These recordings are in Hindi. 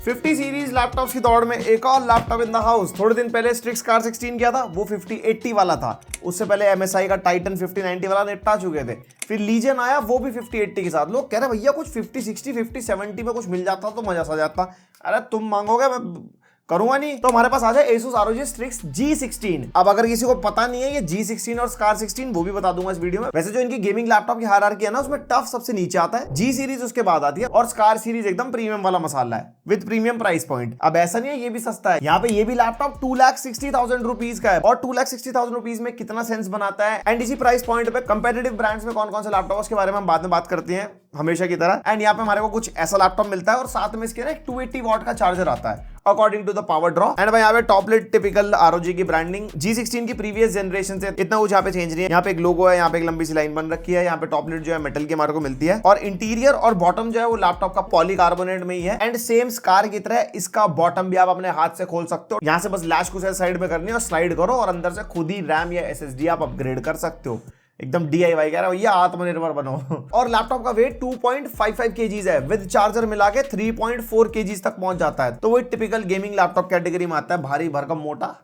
50 सीरीज लैपटॉप्स की दौड़ में एक और लैपटॉप इन द हाउस। थोड़े दिन पहले स्ट्रिक्स कार 16 किया था, वो 5080 वाला था। उससे पहले MSI का टाइटन 5090 वाला निपटा चुके थे। फिर लीजन आया, वो भी 5080 के साथ। लोग कह रहे भैया कुछ 5060 5070 में कुछ मिल जाता तो मजा सा जाता। अरे तुम मांगोगे, मैं करूंगा नहीं। तो हमारे पास आ जाए Asus ROG Strix G16। अब अगर किसी को पता नहीं है ये G16 और Scar 16, वो भी बता दूंगा इस वीडियो में। वैसे जो इनकी गेमिंग लैपटॉप की हायरार्की है ना, उसमें टफ सबसे नीचे आता है, G सीरीज उसके बाद आती है और Scar सीरीज एकदम प्रीमियम वाला मसाला है विद प्रीमियम प्राइस पॉइंट। अब ऐसा नहीं है ये भी सस्ता है, यहाँ पे ये भी लैपटॉप 2,60,000 रुपीज का है। और 2,60,000 रुपीज में कितना सेंस बनाता है एंड इसी प्राइस पॉइंट पे कंपेटिटिव ब्रांड्स में कौन कौन से लैपटॉप, उसके बारे में हम बाद में बात करते हैं हमेशा की तरह। एंड यहाँ पे हमारे को कुछ ऐसा लैपटॉप मिलता है और साथ में इसके ना एक 280 वॉट का चार्जर आता है according to the power draw. And भाई यहाँ पे टॉपलेट टिपिकल ROG की ब्रांडिंग G16 की प्रीवियस जनरेशन से इतना कुछ यहाँ पे चेंज नहीं है। यहाँ पे एक लोगो है, यहाँ पे एक लंबी सी लाइन बन रखी है, यहाँ पे टॉपलेट जो है मेटल की हमारे को मिलती है और इंटीरियर और बॉटम जो है वो लैपटॉप का पॉलीकार्बोनेट में ही है। एंड सेम स्कार की तरह इसका बॉटम भी आप अपने हाथ से खोल सकते हो। यहाँ से बस लैच को साइड में करनी है और स्लाइड करो और अंदर से खुद ही रैम या SSD आप अपग्रेड कर सकते हो। एकदम DIY कह रहा है भैया, आत्मनिर्भर बनो। और लैपटॉप का वेट 2.55 kgs है, विद चार्जर मिला के 3.4 kgs तक पहुंच जाता है। तो वो टिपिकल गेमिंग लैपटॉप कैटेगरी में आता है, भारी भरकम मोटा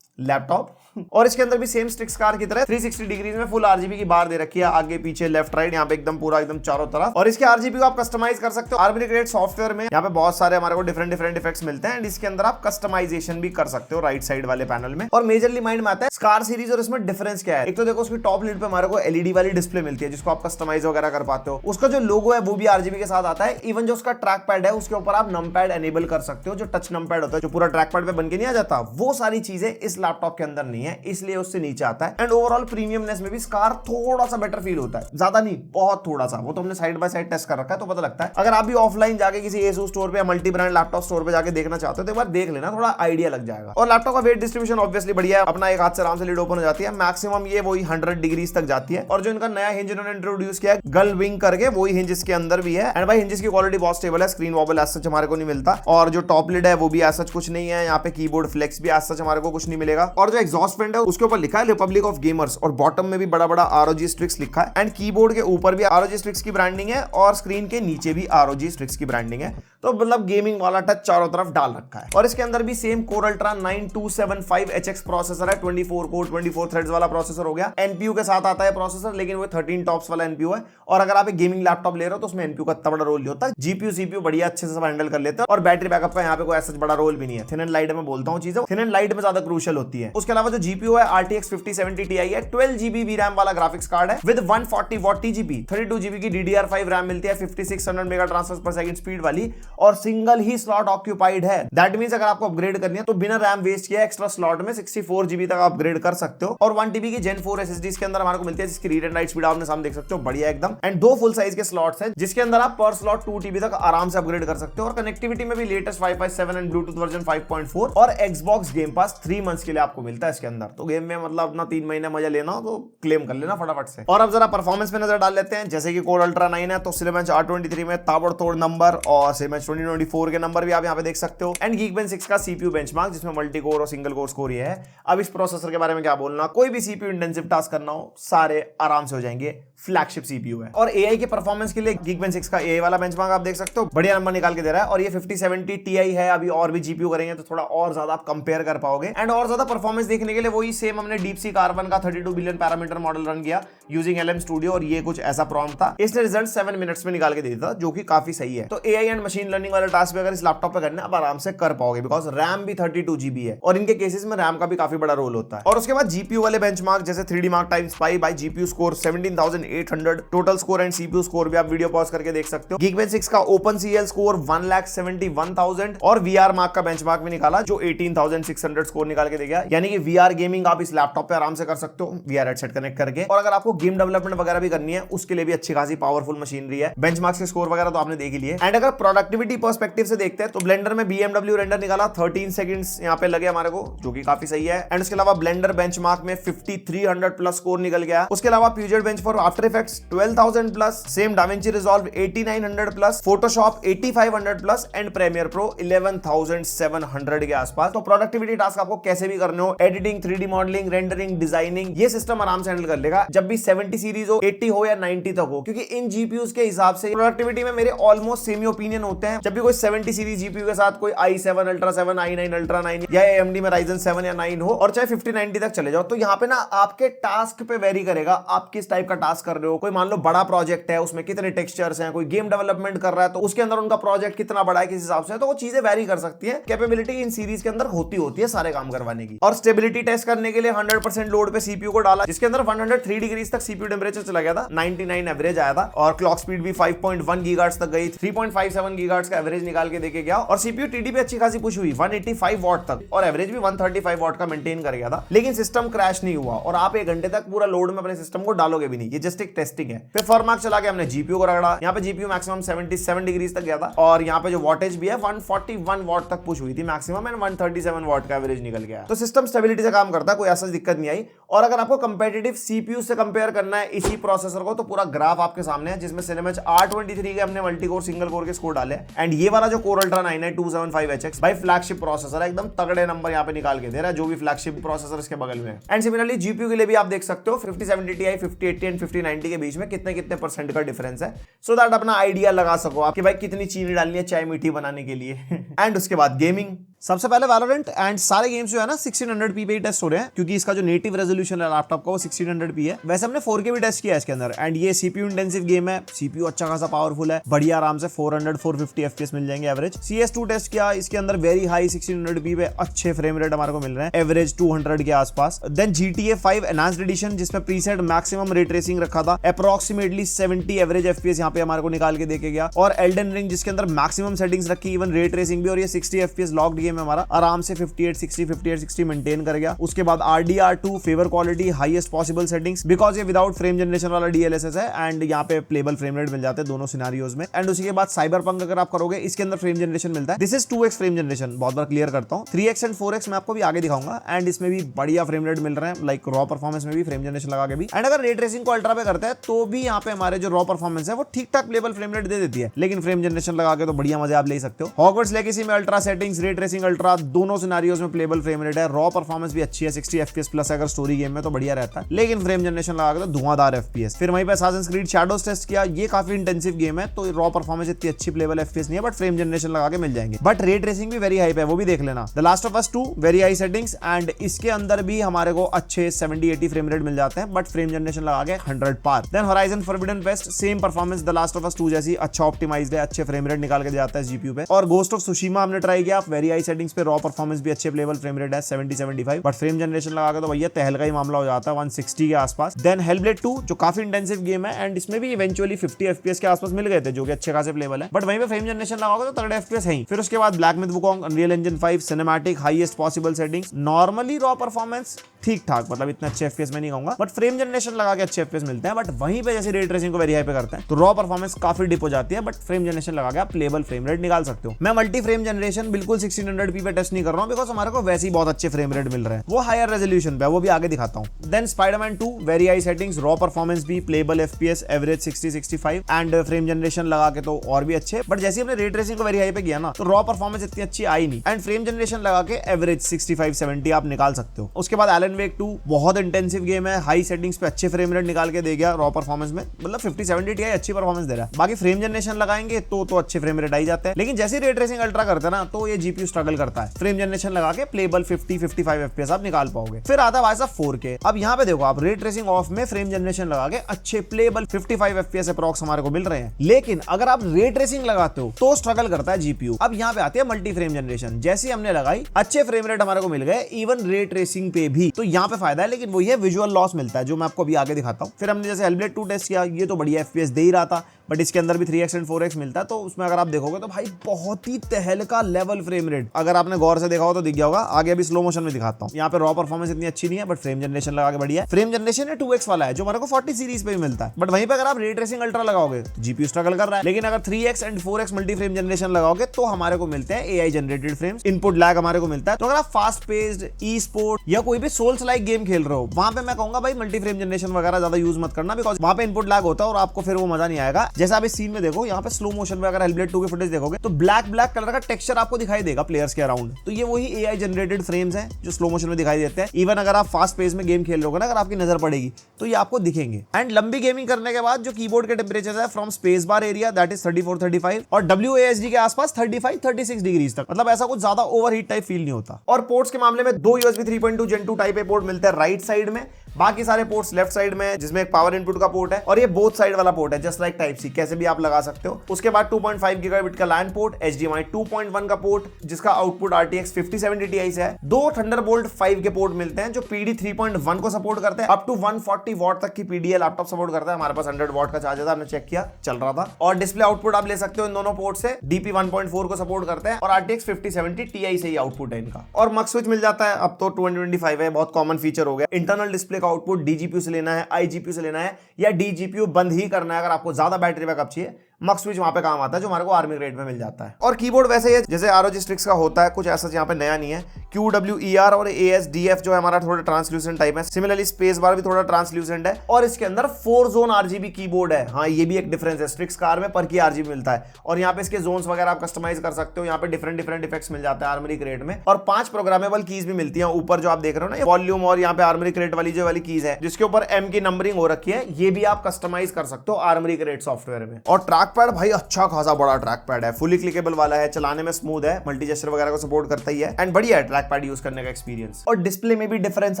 लैपटॉप। और इसके अंदर भी सेम स्ट्रिक्स कार की तरह 360 डिग्रीज में फुल RGB की बार दे रखी है, आगे पीछे लेफ्ट राइट, यहाँ पे एकदम पूरा एकदम चारों तरफ। और इसके RGB को आप कस्टमाइज कर सकते हो आर्बिट्री ग्रेड सॉफ्टवेयर में। यहाँ पे बहुत सारे हमारे को डिफरेंट इफेक्ट्स मिलते हैं एंड इसके अंदर आप कस्टमाइजेशन भी कर सकते हो राइट साइड वाले पैनल में। और मेजरली माइंड में आता है स्कार सीरीज और इसमें डिफरेंस क्या है। एक तो देखो उसकी टॉप लिड पे हमारे को LED वाली डिस्प्ले मिलती है जिसको आप कस्टमाइज वगैरह कर पाते हो। उसका जो लोगो है वो भी RGB के साथ आता है। इवन जो उसका ट्रैक पैड है उसके ऊपर आप नम पैड एनेबल कर सकते हो, जो टच नम पैड होता है जो पूरा ट्रैक पैड पे बन के नहीं आ जाता। वो सारी चीजें इस लैपटॉप के अंदर नहीं है, इसलिए उससे नीचे आता है। एंड ओवरऑल प्रीमियमनेस में भी स्कार थोड़ा सा बेटर फील होता है, ज्यादा नहीं, बहुत थोड़ा सा। वो तो हमने साइड बाय साइड टेस्ट कर रखा है तो पता लगता है। अगर आप भी ऑफलाइन जाके किसी Asus स्टोर पे या मल्टी ब्रांड लैपटॉप स्टोर पे जाके देखना चाहते हो तो एक बार देख लेना, थोड़ा आइडिया लग जाएगा। और लैपटॉप का वेट डिस्ट्रीब्यूशन ऑब्वियसली बढ़िया है, अपना एक हाथ से आराम से लीड ओपन हो जाती है। मैक्सिमम ये वही 100 डिग्रीज तक जाती है। और जो इनका नया हिंज इन्होंने इंट्रोड्यूस किया है गल विंग करके, वही हिंज इसके अंदर भी है। एंड भाई हिंजेस की क्वालिटी बहुत स्टेबल है, स्क्रीन वॉबल एज सच हमारे को नहीं मिलता। और जो टॉप लिड है वो भी एज सच कुछ नहीं है, यहाँ पे कीबोर्ड फ्लेक्स भी एज सच हमारे को कुछ नहीं मिलेगा। और जो एग्जॉस्ट फैन है उसके ऊपर लिखा है रिपब्लिक ऑफ गेमर्स और बॉटम में भी बड़ा बड़ा ROG Strix लिखा है। एंड कीबोर्ड के ऊपर भी ROG Strix की ब्रांडिंग है और स्क्रीन के नीचे भी ROG Strix की ब्रांडिंग है। तो मतलब गेमिंग वाला टच चारों तरफ डाल रखा है। और इसके अंदर भी same Core Ultra 9275HX processor है, 24 कोर 24 थ्रेड्स वाला प्रोसेसर हो गया। NPU के साथ आता है प्रोसेसर, लेकिन वो 13 टॉप्स वाला NPU है। और अगर आप एक गेमिंग लैपटॉप ले रहे हो तो उसमें NPU का इतना बड़ा रोल नहीं होता। GPU CPU बढ़िया अच्छे से सब हैंडल कर लेते हैं। और बैटरी बैकअप का यहाँ पे कोई ऐसा बड़ा रोल भी नहीं है। थिन एंड लाइट में बोलता हूँ चीजें, थिन एंड लाइट में ज्यादा क्रूशियल होती है। उसके अलावा जो GPU है RTX 5070 Ti है, 12GB VRAM वाला ग्राफिक्स कार्ड है विद 140 वॉट TGP, 32GB की DDR5 रैम मिलती है, 5600 मेगा ट्रांसफर पर सेकंड स्पीड वाली, और सिंगल ही स्लॉट ऑक्यूपाइड है। दैट मींस अगर आपको अपग्रेड करनी है तो बिना रैम वेस्ट किए एक्स्ट्रा स्लॉट में 64GB तक अपग्रेड कर सकते हो। और 1TB की Gen 4 SSD के अंदर हमारे को मिलती है जिसकी रीड एंड राइट स्पीड आपने सामने देख सकते हो, बढ़िया एकदम। एंड दो फुल साइज के स्लॉट्स हैं जिसके अंदर आप पर स्लॉट 2TB तक आराम से अपग्रेड कर सकते हो। और कनेक्टिविटी में भी latest Wi-Fi 7 and Bluetooth version 5.4 और Xbox गेम पास 3 मंथ्स के लिए आपको मिलता है इसके अंदर। तो गेम में मतलब अपना 3 महीने मजा लेना हो तो क्लेम कर लेना फटाफट से। और अब जरा परफॉर्मेंस पे नजर डाल लेते हैं। जैसे कि Core Ultra 9 है तो Cinebench R23 में ताबड़तोड़ नंबर और Cinebench 2024 के नंबर भी आप यहाँ पे देख सकते हो। एंड Geekbench 6 का CPU बेंचमार्क जिसमें मल्टी कोर और सिंगल कोर स्कोर ये है। अब इस प्रोसेसर के बारे में क्या बोलना, कोई भी CPU इंटेंसिव टास्क करना हो सारे आराम से हो जाएंगे, फ्लैगशिप CPU है। और AI के परफॉर्मेंस के लिए Geekbench 6 का AI वाला बेंचमार्क आप देख सकते हो, बढ़िया नंबर निकाल के दे रहा है। और ये 5070 Ti है, अभी और भी GPU करेंगे तो थोड़ा और ज्यादा आप कंपेयर कर पाओगे। एंड और ज्यादा परफॉर्मेंस देखने के लिए वही सेम हमने DeepSeek R1 का 32 बिलियन पैरामीटर मॉडल रन किया यूजिंग LM Studio और ये कुछ ऐसा प्रॉम्प्ट था। इसने रिजल्ट 7 मिनट्स में निकाल के दे दिया जो कि काफी सही है। तो AI एंड मशीन लर्निंग वाले टास्क भी अगर इस लैपटॉप पे करना आप आराम से कर पाओगे बिकॉज रैम भी 32GB है और इनके केसेस में रैम का भी काफी बड़ा रोल होता है। और उसके बाद GPU वाले बेंचमार्क जैसे 3D Mark Times Pi बाय GPU score 17,800, total score and CPU score भी आप वीडियो पॉज करके देख सकते हो। Geekbench 6 का OpenCL स्कोर 1,71,000 और VR मार्क का बेंचमार्क भी निकाला जो 18,600 स्कोर निकाल के दे गया। यानी कि VR गेमिंग आप इस लैपटॉप पे आराम से कर सकते हो VR हेडसेट कनेक्ट करके। और अगर आपको गेम डेवलपमेंट वगैरह भी करनी है उसके लिए भी अच्छी खासी पावरफुल मशीनरी है। बेंचमार्क्स के स्कोर वगैरह तो आपने देख ही लिए। एंड अगर प्रोडक्टिविटी पर्सपेक्टिव से देखते हैं तो ब्लेंडर में BMW रेंडर निकाला 13 सेकंड्स यहाँ पे लगे हमारे को, जो कि काफी सही है। एंड उसके अलावा ब्लेंडर बेंचमार्क में 5300 प्लस स्कोर निकल गया। उसके अलावा Puget Bench for After Effects 12,000 plus, same DaVinci Resolve 8900 plus, Photoshop 8500 plus and Premiere Pro 11,700 के आसपास। तो प्रोडक्टिविटी टास्क आपको कैसे भी करने हो, editing, 3D modelling, rendering, designing, ये सिस्टम आराम से हैंडल कर लेगा, जब भी 70 सीरीज हो, 80 हो या 90 तक हो, क्योंकि इन जीपीयूज के हिसाब से प्रोडक्टिविटी में मेरे ऑलमोस्ट सेमी ओपिनियन होते हैं। जब भी कोई 70 सीरीज जीपीयू के साथ कोई i7 Ultra 7, i9 Ultra 9 या AMD में Ryzen 7 या 9 हो, और चाहे 5090 तक चले जाओ, तो यहाँ पे ना आपके टास्क पे वेरी करेगा, आप किस टाइप का टास्क कर रहे हो। कोई मान लो बड़ा प्रोजेक्ट है, उसमें कितने टेक्सचर्स हैं, कोई गेम डेवलपमेंट कर रहा है तो उसके अंदर उनका प्रोजेक्ट कितना बड़ा है, किस हिसाब से, तो वो चीजें वेरी कर सकती है। कैपेबिलिटी इन सीरीज के अंदर होती है सारे काम करवाने की। और स्टेबिलिटी टेस्ट करने के लिए 100% लोड पे सीपीयू को डाला, जिसके अंदर 103 डिग्रीज तक सीपीयू टेंपरेचर चला गया था, 99 एवरेज आया था, और क्लॉक स्पीड भी 5.1 गीगाहर्ट्ज तक गई, 3.57 गीगाहर्ट्ज का एवरेज निकाल के देके गया, और सीपीयू टीडी पे अच्छी खासी पुश हुई 185 वॉट तक, और एवरेज भी 135 वॉट का मेंटेन कर गया था। लेकिन सिस्टम क्रैश नहीं हुआ, और आप 1 घंटे तक पूरा लोड में अपने सिस्टम को डालोगे भी नहीं, ये जस्ट एक टेस्टिंग है। फिर फॉरमार्क चला के हमने जीपीयू को रगड़ा, यहाँ पे जीपीयू मैक्सिमम 77 डिग्रीज तक गया था, और यहाँ पे जो वॉटेज भी है 141 वॉट तक पुश हुई थी मैक्सिमम, एंड 137 वॉट का एवरेज निकल गया। तो सिस्टम स्टेबिलिटी से काम करता है, कोई ऐसा दिक्कत नहीं आई। और अगर आपको कंपेटिटिव सीपीयू से कंपेयर करना है इसी प्रोसेसर को, तो पूरा ग्राफ आपके सामने है, जिसमें Cinebench R23 के हमने मल्टी कोर सिंगल कोर के स्कोर डाले, एंड ये वाला जो Core Ultra 9 है 275HX भाई फ्लैगशिप प्रोसेसर है, एकदम तगड़े नंबर यहाँ पे निकाल के दे रहा है, जो भी फ्लैगशिप प्रोसेसर इसके बगल में है। एंड सिमिलरली जीपीयू के लिए भी आप देख सकते हो 5070 Ti, 5080 एंड 5090 के बीच में कितने परसेंट का डिफरेंस है, सो दैट अपना आइडिया लगा सको आप कि भाई कितनी चीनी डालनी है चाय मीठी बनाने के लिए। एंड उसके बाद गेमिंग, सबसे पहले वैलोरेंट, एंड सारे गेम्स जो है ना 1600p पे ही टेस्ट हो रहे हैं, क्योंकि इसका जो नेटिव रेजोल्यूशन है लैपटॉप का वो 1600p है। वैसे हमने 4K भी टेस्ट किया है इसके अंदर, एंड ये सीपीयू इंटेंसिव गेम है, सीपीयू अच्छा खासा पावरफुल है, बढ़िया आराम से 400-450 FPS मिल जाएंगे एवरेज। CS2 टेस्ट किया, इसके अंदर वेरी हाई 1600p पे अच्छे फ्रेम रेट हमारे को मिल रहे हैं, एवरेज 200 के आसपास। देन GTA 5 एनहांस्ड एडिशन, जिसमें प्रीसेट मैक्सिमम रे ट्रेसिंग रखा था, अप्रोक्सीमेटली 70 एवरेज FPS यहाँ पे हमारे को निकाल के देके गया, और एल्डन रिंग जिसके अंदर मैक्सिमम सेटिंग्स रखी, इवन रे ट्रेसिंग भी, और ये 60 FPS लॉक्ड गेम है हमारा, आराम से 5860 मेंटेन कर गया। उसके बाद RDR2 favour quality highest possible settings, because ये विदाउट फ्रेम जनरेशन वाला DLSS है, एंड यहाँ पे प्लेबल फ्रेम रेट मिल जाते हैं दोनों सिनेरियोज में। एंड उसी के बाद साइबरपंक अगर आप करोगे, इसके अंदर फ्रेम जनरेशन मिलता है, this is 2x frame generation, बहुत बार क्लियर करता हूँ, 3x एंड 4x मैं आपको भी आगे दिखाऊंगा, एंड इसमें भी बढ़िया फ्रेम रेट मिल रहे हैं, लाइक रॉ परफॉर्मेंस में भी फ्रेम जनरेशन लगा के भी। एंड अगर रे ट्रेसिंग को अल्ट्रा पे करते हैं तो भी यहाँ पे हमारे जो रॉ परफॉर्मेंस है वो ठीक ठाक प्लेबल फ्रेम रेट दे देती है, लेकिन फ्रेम जनरेशन लगा के तो बढ़िया मजे आप ले सकते हो। हॉगवर्ट्स लेगेसी में ultra settings, ray tracing ultra, दोनों सिनेरियोज में प्लेबल फ्रेम रेट है, रॉ परफॉर्मेंस भी अच्छी है 60 FPS प्लस, अगर स्टोरी गेम में तो बढ़िया रहता है, लेकिन फ्रेम जनरेशन लगा के तो धुआंधार FPS। फिर वहीं पे असासिन्स क्रीड शैडोज टेस्ट किया, ये काफी इंटेंसिव गेम है, तो रॉ परफॉर्मेंस इतनी अच्छी प्लेबल FPS नहीं है, बट फ्रेम जनरेशन लगा के मिल जाएंगे, बट रे ट्रेसिंग भी वेरी हाई है, वो भी देख लेना। The last of us 2 very high settings, and इसके अंदर भी हमारे को अच्छे 70-80 फ्रेम रेट मिल जाते हैं, बट फ्रेम जनरेशन लगा के 100 पार। Then Horizon Forbidden West, same performance the last of us 2 जैसी, अच्छा ऑप्टिमाइज्ड है, अच्छे फ्रेम रेट निकाल के जाता है जीपीयू पे। और गोस्ट ऑफ सुशीमा हमने ट्राई किया, वेरी हाई सेटिंग्स पे, रॉ परफॉर्मेंस भी अच्छे, प्लेबल फ्रेम रेट है 70-75, बट फ्रेम जनरेशन लगा के तो भैया तहल का ही मामला हो जाता है 160 के आसपास। देन हेलब्लेड 2 जो काफी इंटेंसिव गेम है, एंड इसमें भी इवेंचुअली 50 FPS के आसपास मिल गए थे, जो कि अच्छे खासे प्लेबल है, बट वहीं पे फ्रेम जनरेशन लगाओगे तो तगड़े FPS है ही। फिर उसके बाद black myth Wukong, unreal engine 5 cinematic, highest possible settings, normally raw performance ठीक ठाक, मतलब इतना अच्छे FPS में नहीं कहूंगा, बट फ्रेम जनरेशन लगा के अच्छे FPS मिलते हैं, बट वहीं पे जैसे रे ट्रेसिंग को वेरी हाई पे करते हैं तो रॉ परफॉर्मेंस काफी डिप हो जाती है, बट फ्रेम जनरेशन लगा के आप प्लेबल फ्रेम रेट निकाल सकते हो। मैं मल्टी फ्रेम जनरेशन बिल्कुल 1600p पे टेस्ट नहीं कर रहा हूं, बिकॉज हमारे को वैसे ही बहुत अच्छे फ्रेम रेट मिल रहे हैं, वो हायर रेजोल्यूशन पे, वो भी आगे दिखाता हूं। Then Spiderman 2 very high settings, raw performance भी, playable FPS average 60-65, and frame generation लगा के तो और भी अच्छे, बट जैसे हमने रे ट्रेसिंग को वेरी हाई पे किया ना, तो रॉ परफॉर्मेंस इतनी अच्छी आई नहीं, एंड फ्रेम जनरेशन लगा के एवरेज 65-70 आप निकाल सकते हो। उसके बाद एलन वेक 2 बहुत इंटेंसिव गेम है, हाई सेटिंग्स पे अच्छे फ्रेम रेट निकाल के दे गया, रॉ परफॉर्मेंस में मतलब 50-70 Ti अच्छी परफॉर्मेंस दे रहा है, बाकी फ्रेम जनरेशन लगाएंगे तो अच्छे फ्रेम रेट आई जाते हैं, लेकिन जैसे रे ट्रेसिंग अल्ट्रा करते हैं ना, तो ये जीपीयू स्ट्रगल करता है, फ्रेम जनरेशन लगा के प्लेबल 50-55 FPS आप निकाल पाओगे। फिर आता है भाई साहब 4K, अब यहाँ पे देखो आप रे ट्रेसिंग ऑफ में फ्रेम जनरेशन लगा के अच्छे प्लेबल 55 FPS अप्रॉक्स हमारे को मिल रहे हैं, लेकिन अगर आप रे ट्रेसिंग लगाते हो तो स्ट्रगल करता है जीपीयू। अब यहाँ पे आती है मल्टी फ्रेम जनरेशन, जैसे हमने लगाई अच्छे फ्रेम रेट हमारे को मिल गए इवन रे ट्रेसिंग पे भी, तो यहाँ पे फायदा है, लेकिन वो ये विजुअल लॉस मिलता है, जो मैं आपको अभी आगे दिखाता हूँ। फिर हमने जैसे हेलब्लेड 2 टेस्ट किया, ये तो बढ़िया FPS दे ही रहा था, बट इसके अंदर भी 3x एंड 4x मिलता है। तो उसमें अगर आप देखोगे तो भाई बहुत ही तहलका लेवल फ्रेम रेट, अगर आपने गौर से देखा हो तो दिख गया होगा। आगे अभी स्लो मोशन में दिखाता हूँ। यहाँ पे रॉ परफॉर्मेंस इतनी अच्छी नहीं है, बट फ्रेम जनरेशन लगा के बढ़िया है। फ्रेम जनरेशन 2x वाला है जो हमारे को 40 सीरीज पे भी मिलता है। बट वहीं पे अगर आप रे ट्रेसिंग अल्ट्रा लगाओगे तो जीपीयू स्ट्रगल कर रहा है। लेकिन अगर 3x and 4x multi frame generation लगाओगे तो हमारे को मिलते हैं AI generated frames, input lag हमारे को मिलता है। तो अगर आप फास्ट पेस्ड ई स्पोर्ट या कोई भी सोल्स लाइक गेम खेल रहे हो, वहां पे मैं कहूंगा भाई मल्टी फ्रेम जनरेशन वगैरह ज्यादा यूज मत करना, बिकॉज वहां पे इनपुट लैग होता है और आपको फिर वो मजा नहीं आएगा। जैसा आप इस सीन में देखो, यहाँ पे स्लो मोशन में अगर हेलब्लेड 2 की फुटेज देखोगे तो ब्लैक ब्लैक कलर का टेक्सचर आपको दिखाई देगा प्लेयर्स के अराउंड। तो ये वही एआई जनरेटेड फ्रेम्स हैं जो स्लो मोशन में दिखाई देते हैं। इवन अगर आप फास्ट पेस में गेम खेल रहे हो ना, अगर आपकी नजर पड़ेगी तो ये आपको दिखेंगे। एंड लंबी गेमिंग करने के बाद जो कीबोर्ड के टेम्परेचर है from space bar area that is 34-35 और WASD के आसपास 35-36 डिग्रीज तक, मतलब ऐसा कुछ ज्यादा ओवरहीट टाइप फील नहीं होता। और पोर्ट्स के मामले में 2 USB 3.2 Gen 2 type A port मिलते हैं राइट साइड में, बाकी सारे पोर्ट्स लेफ्ट साइड में, जिसमें एक पावर इनपुट का पोर्ट है और ये बोथ साइड वाला पोर्ट है जस्ट लाइक टाइप सी, कैसे भी आप लगा सकते हो। उसके बाद 2.5 गीगाबिट का लैन पोर्ट, HDMI 2.1 का पोर्ट जिसका आउटपुट RTX 5070 Ti से है। 2 थंडरबोल्ट 5 के पोर्ट मिलते हैं जो PD 3.1 को सपोर्ट करते हैं। अप टू 140 वॉट तक की PDA लैपटॉप सपोर्ट करता है। हमारे पास 100 वॉट का चार्जर था, हमने चेक किया, चल रहा था। और डिस्प्ले आउटपुट आप ले सकते हो इन दोनों पोर्ट से, DP 1.4 को सपोर्ट करते हैं और RTX 5070 Ti से ही आउटपुट है इनका। और मक स्विच मिल जाता है, अब तो 2025 है, बहुत कॉमन फीचर हो गया। इंटरनल डिस्प्ले का आउटपुट DGPU से लेना है, iGPU से लेना है या DGPU बंद ही करना है अगर आपको ज्यादा बैटरी बैकअप चाहिए, मक स्विच वहां पे काम आता है जो हमारे को आर्मी ग्रेड में मिल जाता है। और कीबोर्ड वैसे ही है जैसे ROG Strix का होता है, कुछ ऐसा यहाँ पे नया नहीं है। QWER और ASDF जो है हमारा थोड़ा ट्रांसल्यूसेंट टाइप है। सिमिलरली स्पेस बार भी थोड़ा ट्रांसल्यूसेंट है और इसके अंदर 4 जोन RGB कीबोर्ड है। हाँ, ये भी एक डिफरेंस है, Strix कार में पर की RGB मिलता है और यहाँ पे इसके जोन्स वगैरह आप कस्टमाइज कर सकते हो। यहाँ पे डिफरेंट इफेक्ट्स मिल जाते हैं आर्मरी क्रेट में और 5 प्रोग्रामेबल कीज भी मिलती है। ऊपर जो आप देख रहे हो ना, वॉल्यूम और यहाँ पे आर्मरी क्रेट वाली जो वाली कीज है जिसके ऊपर M की नंबरिंग हो रखी है, ये भी आप कस्टमाइज कर सकते हो आर्मरी क्रेट सॉफ्टवेयर में। और ट्रैक पैड भाई अच्छा खासा बड़ा ट्रैक पैड है, फुली क्लिकेबल वाला है, चलाने में स्मूथ है, मल्टी जेस्चर वगैरह को सपोर्ट करता ही है एंड बढ़िया है ट्रैक पैड यूज करने का एक्सपीरियंस। और डिस्प्ले में भी डिफरेंस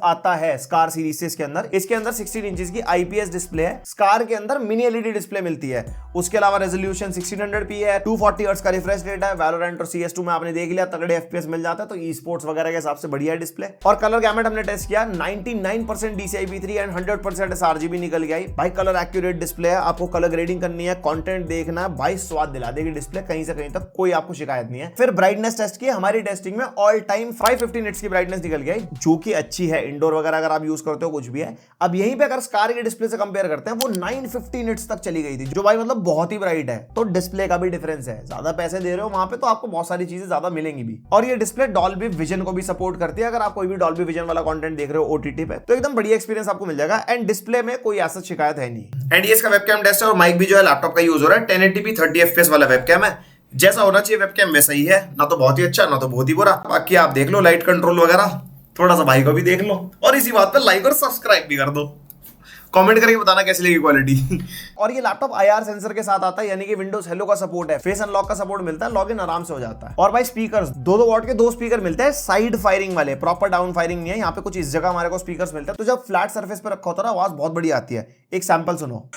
आता है स्कार सीरीज से। इसके अंदर 16 इंचेस की IPS डिस्प्ले है। स्कार के अंदर मिनी LED डिस्प्ले मिलती है। उसके अलावा रेजोल्यूशन 1600p है, 240 हर्ट्ज का रिफ्रेश रेट है। वैलोरेंट और CS2 में आपने देख लिया तगड़े FPS मिल जाता है, तो ई-स्पोर्ट्स वगैरह के हिसाब से बढ़िया है डिस्प्ले। और कलर गैमेट हमने टेस्ट किया, 99% DCI-P3 एंड 100% sRGB निकल गया भाई। कलर एक्यूरेट डिस्प्ले है, आपको कलर ग्रेडिंग करनी है, कंटेंट देखना है भाई, स्वाद दिला देगी डिस्प्ले, कहीं से कहीं तक कोई आपको शिकायत नहीं है। फिर ब्राइटनेस टेस्ट की, हमारी टेस्टिंग में ऑल टाइम 550 निट्स की ब्राइटनेस निकल गई जो कि अच्छी है। इंडोर वगैरह अगर आप यूज करते हो कुछ भी है। अब यहीं पे अगर स्कार के डिस्प्ले से कंपेयर करते हैं, वो 950 निट्स तक चली गई थी जो भाई मतलब बहुत ही ब्राइट है। तो डिस्प्ले का भी डिफरेंस है, ज्यादा पैसे दे रहे हो वहां पे तो आपको बहुत सारी चीजें ज्यादा मिलेंगी भी। और ये डिस्प्ले डॉल्बी विजन को भी सपोर्ट करती है। अगर आप कोई भी डॉल्बी विजन वाला कंटेंट देख रहे हो OTT पे तो एकदम बढ़िया एक्सपीरियंस आपको मिल जाएगा एंड डिस्प्ले में कोई ऐसा शिकायत है नहीं। एंड ये इसका वेबकैम टेस्ट है और माइक भी जो है लैपटॉप का यूज हो रहा है। 1080p 30 FPS वाला वेबकैम है, जैसा होना चाहिए वेबकैम वैसा ही है, ना तो बहुत ही अच्छा ना तो बहुत ही बुरा। बाकी आप देख लो लाइट कंट्रोल वगैरह, थोड़ा सा भाई को भी देख लो और इसी बात पे लाइक और सब्सक्राइब भी कर दो। कमेंट करके बताना कैसी लगी क्वालिटी। और ये लैपटॉप IR सेंसर के साथ आता है, यानी कि विंडोज हेलो का सपोर्ट है, फेस अनलॉक का सपोर्ट मिलता है, लॉगिन आराम से हो जाता है। और भाई स्पीकर्स 2-2 वॉट के 2 स्पीकर मिलते हैं, साइड फायरिंग वाले, प्रॉपर डाउन फायरिंग नहीं है। यहाँ पे कुछ इस जगह हमारे को स्पीकर्स मिलते हैं, तो जब फ्लैट सरफेस पे रखा होता है ना, आवाज बहुत बढ़िया आती है। एक सैंपल सुनो,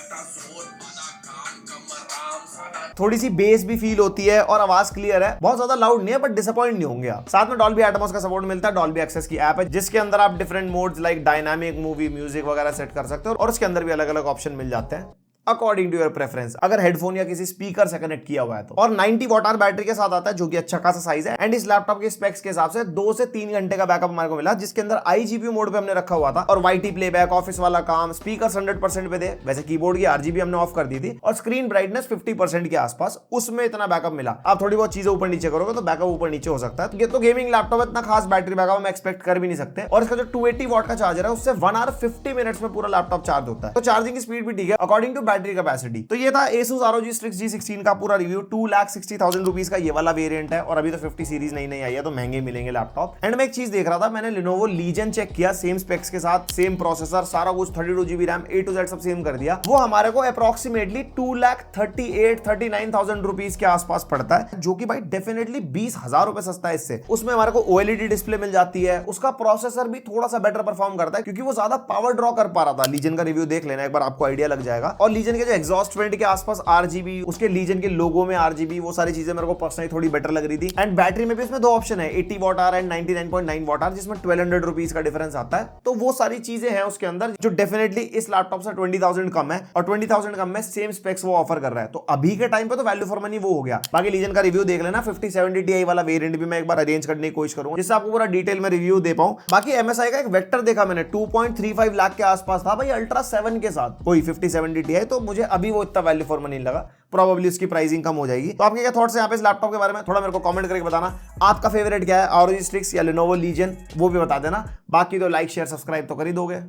थोड़ी सी बेस भी फील होती है और आवाज क्लियर है, बहुत ज्यादा लाउड नहीं है बट डिसअपॉइंट नहीं होंगे आप। साथ में डॉल्बी एटमॉस का सपोर्ट मिलता है। डॉल्बी एक्सेस की ऐप है जिसके अंदर आप different modes like dynamic, movie, music वगैरह सेट कर सकते हो और उसके अंदर भी अलग अलग ऑप्शन मिल जाते हैं अकॉर्डिंग टू योर प्रेफरेंस, अगर हेडफोन या किसी स्पीकर से कनेक्ट किया हुआ है तो। और 90 वॉट आवर बैटरी के साथ आता है जो कि अच्छा खासा साइज है एंड इस लैपटॉप के स्पेक्स के हिसाब से 2 से 3 घंटे का बैकअप हमारे को मिला, जिसके अंदर iGPU मोड पे हमने रखा हुआ था और YT प्लेबैक, ऑफिस वाला काम, स्पीकर 100% पे थे। वैसे कीबोर्ड की RGB हमने ऑफ कर दी थी और स्क्रीन ब्राइटनेस 50% के आसपास, उसमें इतना बैकअप मिला। आप थोड़ी बहुत चीजें ऊपर नीचे करोगे तो बैकअप ऊपर नीचे हो सकता है। ये तो गेमिंग लैपटॉप है, इतना खास बैटरी बैकअप हम एक्सपेक्ट कर भी नहीं सकते। और इसका जो 280 वॉट का चार्जर है उससे 1 आवर 50 मिनट्स में पूरा लैपटॉप चार्ज होता है, तो चार्जिंग की स्पीड भी ठीक है अकॉर्डिंग टू बैटरी कैपेसिटी। तो ये था Asus ROG Strix G16 का पूरा रिव्यू। 2,60,000 रुपीज का ये वाला वेरिएंट है और अभी तो 50 सीरीज नई आई है तो महंगे मिलेंगे लैपटॉप। एंड मैं एक चीज देख रहा था, मैंने Lenovo Legion चेक किया, सेम स्पेक्स के साथ, सेम प्रोसेसर, सारा कुछ, 32GB RAM, A to Z सब सेम कर दिया। वो हमारे को अप्रोक्सीमेटली 2,38,39,000 रुपीज के आसपास पड़ता है, जो कि भाई डेफिनेटली 20,000 रुपए सस्ता है इससे। उसमें हमारे को OLED डिस्प्ले मिल जाती है, उसका प्रोसेसर भी थोड़ा सा बेटर परफॉर्म करता है क्योंकि वो ज्यादा पावर ड्रॉ कर पा रहा था। Legion का रिव्यू देख लेना एक बार, आपको आइडिया लग जाएगा। और Legion लीजन के जो एग्जॉस्ट वेंट के आसपास आरजीबी, उसके लीजन के लोगो में आरजीबी, वो सारी चीजें मेरे को पर्सनली थोड़ी बेटर लग रही थी। एंड बैटरी में भी इसमें दो ऑप्शन है, 80 watt hour and 99.9 watt hour, जिसमें 1200 रुपीज का डिफरेंस आता है। तो वो सारी चीजें हैं उसके अंदर जो डेफिनेटली इस लैपटॉप से 20,000 कम है, और 20,000 कम में सेम स्पेक्स वो ऑफर कर रहा है। तो अभी के टाइम पे तो वैल्यू फॉर मनी वो हो गया। बाकी लीजन का रिव्यू देख लेना, 5070 Ti वाला वेरिएंट भी मैं एक बार अरेंज करने की कोशिश करूंगा, जिससे आपको पूरा डिटेल में रिव्यू दे पाऊं। बाकी MSI का एक वेक्टर देखा मैंने, 2.35 लाख के आसपास था भाई, अल्ट्रा 7 के साथ कोई 5070 Ti, तो मुझे अभी वो इतना वैल्यू फॉर मनी लगा। प्रोबेबली उसकी प्राइसिंग कम हो जाएगी। तो आपके क्या थॉट्स हैं यहाँ पे इस लैपटॉप के बारे में, थोड़ा मेरे को कमेंट करके बताना। आपका फेवरेट क्या है, ROG Strix या Lenovo Legion, वो भी बता देना। बाकी तो लाइक शेयर सब्सक्राइब तो कर ही दोगे,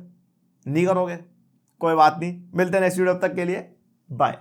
नहीं करोगे कोई बात नहीं। मिलते हैं नेक्स्ट वीडियो, तक के लिए बाय।